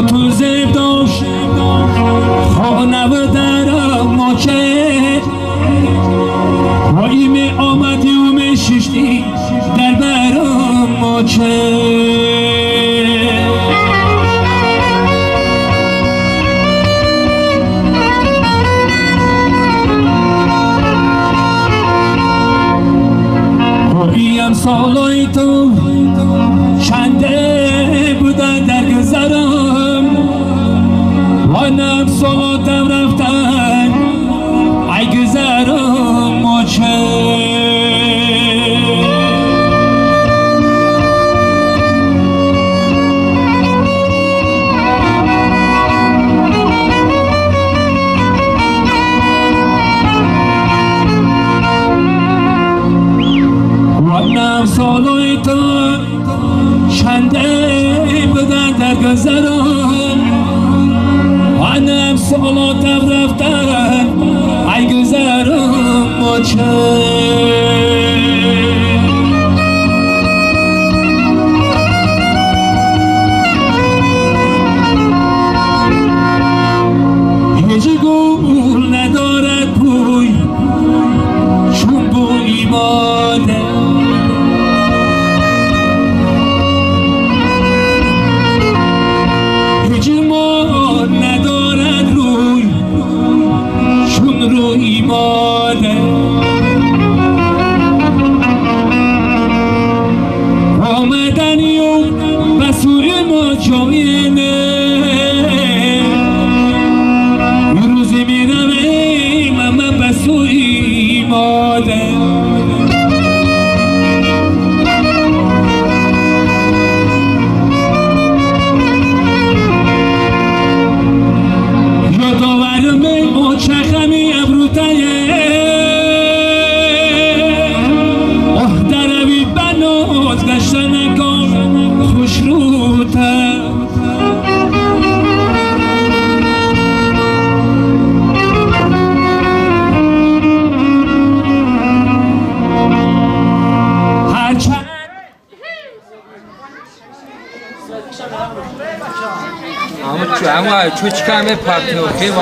تو زبداش خانه و درم ماچه هایی می آمدی و می ششتی در برم ماچه سالای تو چنده بودن در گذرم وانم سالاتم رفتن ای گذرم ماچه سالای تو چنده بودن در گذرم وانم سالاتم رفتن ای گذرم ماچه هیچ گل ندارد بوی چون بوی ماده روی ماده آمدنی و بسوی ما جاینه روزی می رویم اما بسوی ماده چخمی ابروتایه دروی بنات گشتن کن خوش روته هرچند اما چو چکمه پرتو که